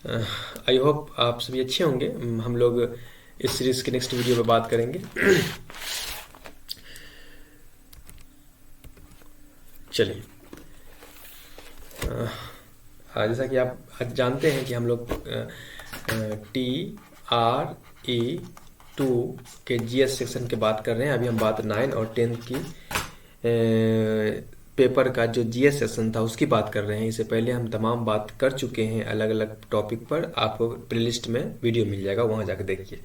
I hope आप सभी अच्छे होंगे। हम लोग इस सीरीज के नेक्स्ट वीडियो में बात करेंगे। चलिए, जैसा कि आप आज जानते हैं कि हम लोग TRE 2 के GS सेक्शन की बात कर रहे हैं। अभी हम बात 9 और 10 की पेपर का जो GS सेक्शन था उसकी बात कर रहे हैं। इससे पहले हम तमाम बात कर चुके हैं अलग अलग टॉपिक पर। आपको प्लेलिस्ट में वीडियो मिल जाएगा, वहाँ जाकर देखिए।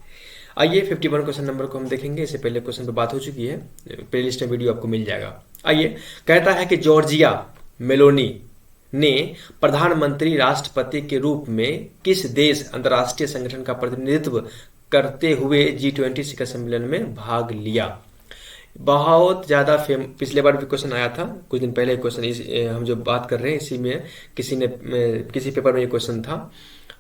आइए 51 क्वेश्चन नंबर को हम देखेंगे। इससे पहले क्वेश्चन पर बात हो चुकी है, प्लेलिस्ट में वीडियो आपको मिल जाएगा। आइए, कहता है कि जॉर्जिया मेलोनी ने प्रधानमंत्री राष्ट्रपति के रूप में किस देश अंतर्राष्ट्रीय संगठन का प्रतिनिधित्व करते हुए G20 शिखर सम्मेलन में भाग लिया। बहुत ज़्यादा पिछले बार भी क्वेश्चन आया था, कुछ दिन पहले क्वेश्चन हम जो बात कर रहे हैं इसी में किसी पेपर में ये क्वेश्चन था,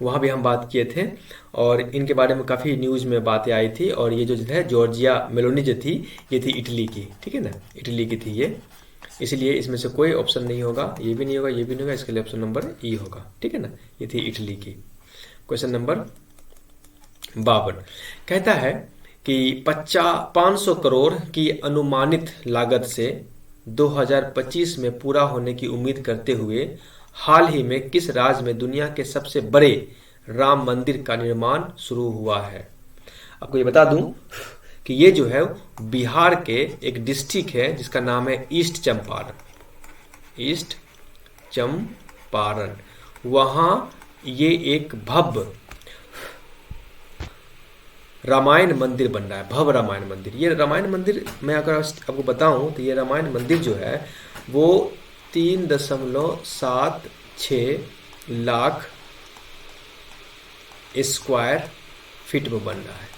वहाँ भी हम बात किए थे और इनके बारे में काफ़ी न्यूज़ में बातें आई थी। और ये जो है जॉर्जिया मेलोनी जो थी, ये थी इटली की, ठीक है ना, इटली की थी ये। इसलिए इसमें से कोई ऑप्शन नहीं होगा, ये भी नहीं होगा, ये भी नहीं होगा, इसके लिए ऑप्शन नंबर ई होगा, ठीक है ना। ये थी इटली की। क्वेश्चन नंबर 52 कहता है कि 500 करोड़ की अनुमानित लागत से 2025 में पूरा होने की उम्मीद करते हुए हाल ही में किस राज्य में दुनिया के सबसे बड़े राम मंदिर का निर्माण शुरू हुआ है। आपको ये बता दूं कि ये जो है बिहार के एक डिस्ट्रिक्ट है जिसका नाम है ईस्ट चंपारण। वहाँ ये एक भव्य रामायण मंदिर बन रहा है, भव्य रामायण मंदिर। ये रामायण मंदिर मैं अगर आपको बताऊं तो ये रामायण मंदिर जो है वो 3.76 लाख स्क्वायर फीट में बन रहा है।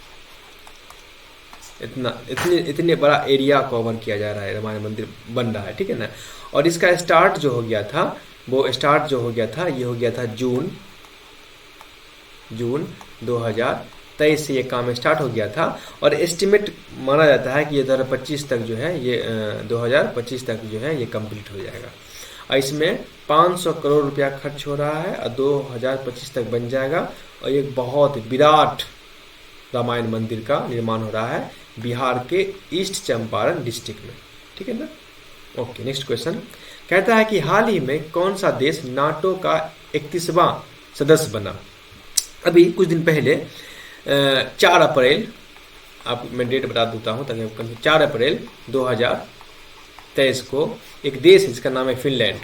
इतने बड़ा एरिया कवर किया जा रहा है, रामायण मंदिर बन रहा है, ठीक है ना। और इसका स्टार्ट जो हो गया था ये हो गया था जून 2023 से ये काम स्टार्ट हो गया था। और एस्टिमेट माना जाता है कि ये 2025 तक जो है ये 2025 तक जो है ये कंप्लीट हो जाएगा। और इसमें 500 करोड़ रुपया खर्च हो रहा है और 2025 तक बन जाएगा। और एक बहुत विराट रामायण मंदिर का निर्माण हो रहा है बिहार के ईस्ट चंपारण डिस्ट्रिक्ट में, ठीक है ना। ओके, नेक्स्ट क्वेश्चन कहता है कि हाल ही में कौन सा देश नाटो का 31वां सदस्य बना। अभी कुछ दिन पहले 4 अप्रैल, आप मैं डेट बता देता हूँ ताकि आपको 4 अप्रैल 2023 को एक देश है जिसका नाम है फिनलैंड।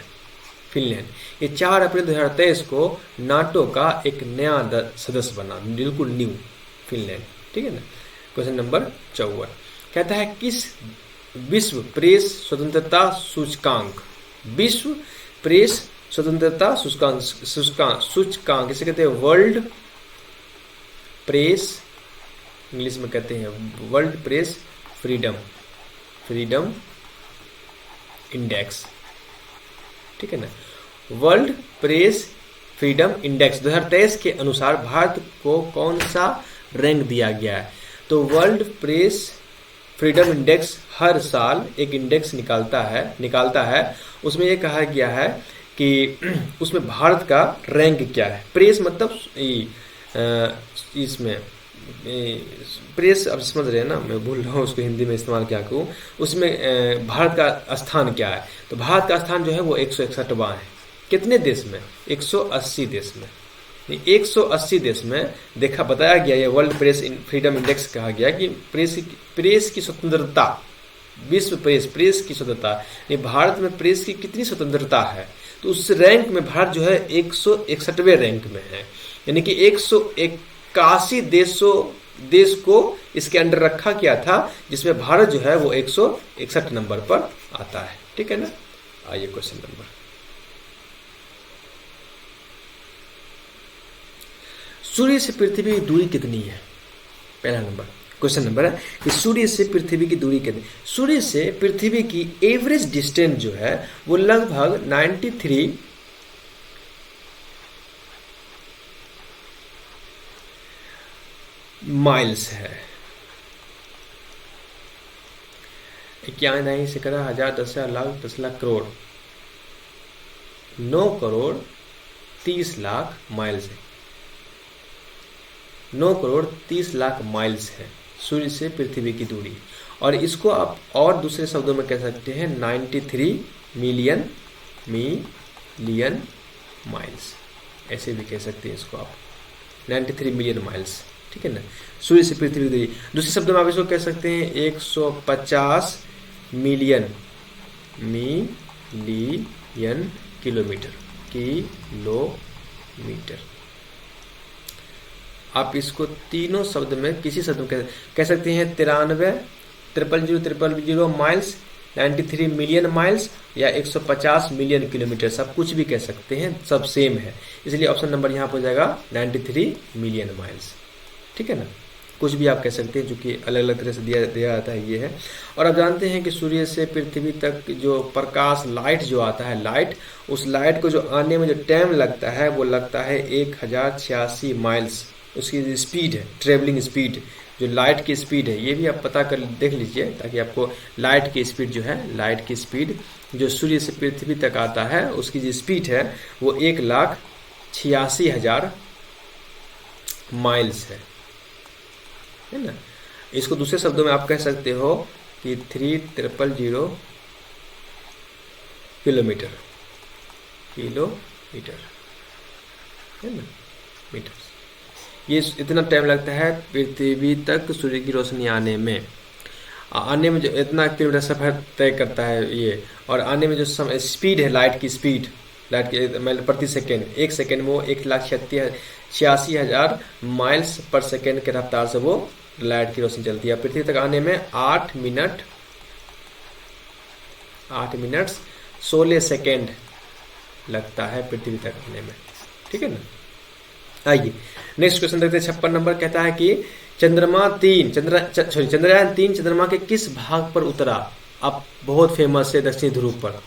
ये 4 अप्रैल 2023 को नाटो का एक नया सदस्य बना, बिल्कुल न्यू, फिनलैंड, ठीक है ना। क्वेश्चन नंबर 54 कहता है किस विश्व प्रेस स्वतंत्रता सूचकांक इसे कहते हैं वर्ल्ड प्रेस, इंग्लिश में कहते हैं वर्ल्ड प्रेस फ्रीडम इंडेक्स, ठीक है ना। वर्ल्ड प्रेस फ्रीडम इंडेक्स 2023 के अनुसार भारत को कौन सा रैंक दिया गया है। तो वर्ल्ड प्रेस फ्रीडम इंडेक्स हर साल एक इंडेक्स निकालता है। उसमें ये कहा गया है कि उसमें भारत का रैंक क्या है। प्रेस मतलब इसमें प्रेस, अब समझ रहे हैं ना, मैं भूल रहा हूँ उसको हिंदी में इस्तेमाल क्या करूँ। उसमें भारत का स्थान क्या है। तो भारत का स्थान जो है वो 161वां है। कितने देश में? 180 देश में। 180 देश में बताया गया, ये वर्ल्ड प्रेस फ्रीडम इंडेक्स कहा गया कि प्रेस की स्वतंत्रता, विश्व प्रेस की स्वतंत्रता, भारत में प्रेस की कितनी स्वतंत्रता है। तो उस रैंक में भारत जो है 161वें रैंक में है, यानी कि 181 देश को इसके अंडर रखा गया था, जिसमें भारत जो है वो 161 नंबर पर आता है, ठीक है ना। आइए क्वेश्चन नंबर, सूर्य से पृथ्वी की दूरी कितनी है। पहला नंबर क्वेश्चन नंबर है कि सूर्य से पृथ्वी की दूरी कितनी। सूर्य से पृथ्वी की एवरेज डिस्टेंस जो है वो लगभग 93 माइल्स है। क्या नहीं से करा 1000 10,000 लाख 10 लाख करोड़ 9 करोड़ 30 लाख माइल्स है। 9,30,00,000 माइल्स है सूर्य से पृथ्वी की दूरी। और इसको आप और दूसरे शब्दों में कह सकते हैं 93 मिलियन माइल्स, ऐसे भी कह सकते हैं इसको आप 93 मिलियन माइल्स, ठीक है ना, सूर्य से पृथ्वी की दूरी। दूसरे शब्दों में आप इसको कह सकते हैं 150 मिलियन किलोमीटर। आप इसको तीनों शब्द में किसी शब्द में कह सकते हैं 93,000,000 माइल्स, 93 मिलियन माइल्स या 150 मिलियन किलोमीटर, सब कुछ भी कह सकते हैं, सब सेम है। इसलिए ऑप्शन नंबर यहाँ पर हो जाएगा 93 मिलियन माइल्स, ठीक है ना। कुछ भी आप कह सकते हैं जो कि अलग अलग तरह से दिया जाता है, ये है। और आप जानते हैं कि सूर्य से पृथ्वी तक जो प्रकाश लाइट जो आता है, लाइट, उस लाइट को जो आने में जो टाइम लगता है वो लगता है 1086 माइल्स। उसकी जो स्पीड है, ट्रेवलिंग स्पीड, जो लाइट की स्पीड है, ये भी आप पता कर देख लीजिए ताकि आपको लाइट की स्पीड जो है, लाइट की स्पीड जो सूर्य से पृथ्वी तक आता है उसकी जो स्पीड है वो 1,86,000 माइल्स है ना। इसको दूसरे शब्दों में आप कह सकते हो कि 3,000 किलोमीटर है ना, मीटर। ये इतना टाइम लगता है पृथ्वी तक सूर्य की रोशनी आने में जो इतना किलोमीटर सफर तय करता है ये। और आने में जो समय स्पीड है, लाइट की स्पीड, लाइट की मतलब प्रति सेकेंड, 1 सेकेंड में वो 1,86,000 माइल्स पर सेकेंड के रफ्तार से वो लाइट की रोशनी चलती है। पृथ्वी तक आने में 8 मिनट 16 सेकेंड लगता है पृथ्वी तक आने में, ठीक है ना। आइए नेक्स्ट क्वेश्चन देखते हैं। 56 नंबर कहता है कि चंद्रयान 3 चंद्रमा के किस भाग पर उतरा। अब बहुत फेमस है दक्षिणी ध्रुव पर,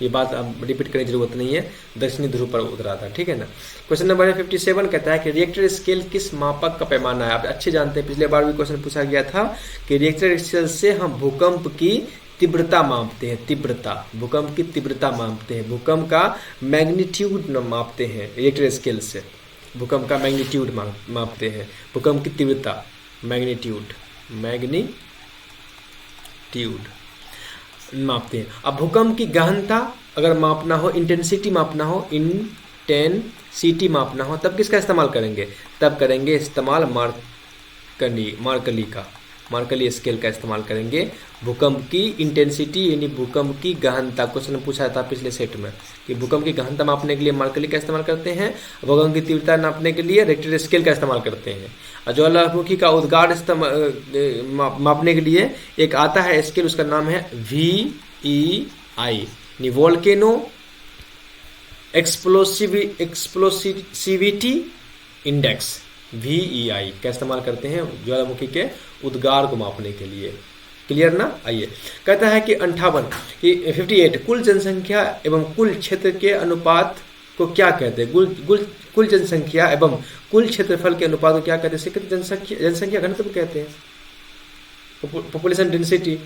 ये बात अब रिपीट करने की जरूरत नहीं है, दक्षिणी ध्रुव पर उतरा था, ठीक है ना। क्वेश्चन नंबर 57 कहता है कि रिएक्टर स्केल किस मापक का पैमाना है। आप अच्छे जानते हैं, पिछले बार भी क्वेश्चन पूछा गया था कि रिएक्टर स्केल से हम भूकंप की तीव्रता मापते हैं, भूकंप की तीव्रता मापते हैं, भूकंप का मैग्नीट्यूड मापते हैं रिएक्टर स्केल से, भूकंप का मैग्नीट्यूड मापते हैं, भूकंप की तीव्रता मैग्नीट्यूड मापते हैं। अब भूकंप की गहनता अगर मापना हो, इंटेंसिटी मापना हो, तब किसका इस्तेमाल करेंगे? तब करेंगे इस्तेमाल मार्कली स्केल का इस्तेमाल करेंगे। भूकंप की इंटेंसिटी यानी भूकंप की गहनता, क्वेश्चन पूछा था पिछले सेट में कि भूकंप की गहनता मापने के लिए मार्कली का इस्तेमाल करते हैं, भूकंप की तीव्रता नापने के लिए रिक्टर स्केल का इस्तेमाल करते हैं। ज्वालामुखी का उद्गार मापने के लिए एक आता है स्केल, उसका नाम है VEI, वोल्केनो एक्सप्लोसिविटी इंडेक्स, VEI का इस्तेमाल करते हैं ज्वालामुखी के उद्गार को मापने के लिए। क्लियर ना? आइए, कहता है कि 58 कुल जनसंख्या एवं कुल क्षेत्र के अनुपात को क्या कहते हैं? कुल जनसंख्या एवं कुल क्षेत्रफल के अनुपात को क्या कहते हैं? जनसंख्या घनत्व कहते हैं, population density,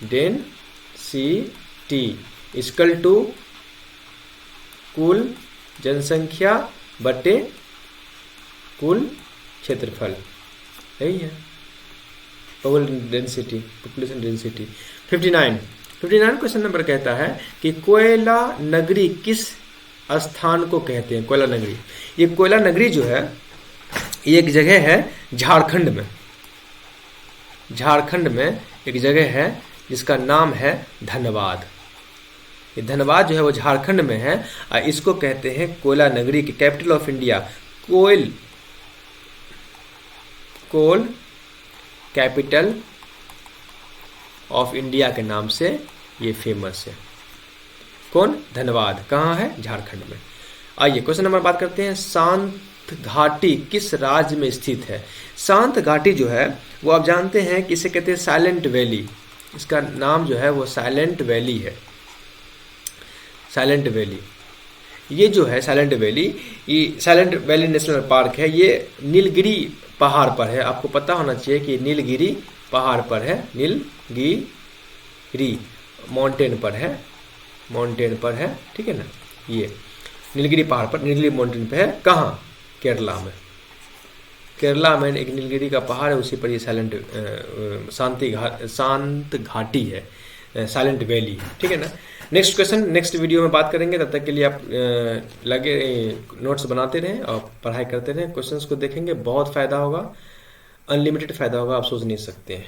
density equal to कुल जनसंख्या बटे कुल क्षेत्रफल, यही है पॉपुलेशन डेंसिटी। 59 क्वेश्चन नंबर कहता है कि कोयला नगरी किस स्थान को कहते हैं? कोयला नगरी, ये कोयला नगरी जो है ये एक जगह है झारखंड में एक जगह है जिसका नाम है धनबाद। ये धनबाद जो है वो झारखंड में है, इसको कहते हैं कोयला नगरी की capital of India. Coal capital of India के नाम से ये फेमस है। कौन? धनबाद। कहाँ है? झारखंड में। आइए क्वेश्चन नंबर बात करते हैं। शांत घाटी किस राज्य में स्थित है? शांत घाटी जो है वो आप जानते हैं कि इसे कहते हैं साइलेंट वैली, इसका नाम जो है वो साइलेंट वैली है। साइलेंट वैली, ये जो है साइलेंट वैली, ये साइलेंट वैली नेशनल पार्क है, ये नीलगिरी पहाड़ पर है। आपको पता होना चाहिए कि नीलगिरी पहाड़ पर है, नीलगिरी माउंटेन पर है, ठीक है ना। ये नीलगिरी पहाड़ पर, नीलगिरी माउंटेन पे है, कहाँ? केरला में। केरला में एक नीलगिरी का पहाड़ है, उसी पर ये शांत घाटी है, साइलेंट वैली, ठीक है ना। नेक्स्ट क्वेश्चन नेक्स्ट वीडियो में बात करेंगे, तब तक के लिए आप लगे नोट्स बनाते रहें और पढ़ाई करते रहें, क्वेश्चंस को देखेंगे, बहुत फ़ायदा होगा, अनलिमिटेड फ़ायदा होगा, आप सोच नहीं सकते हैं।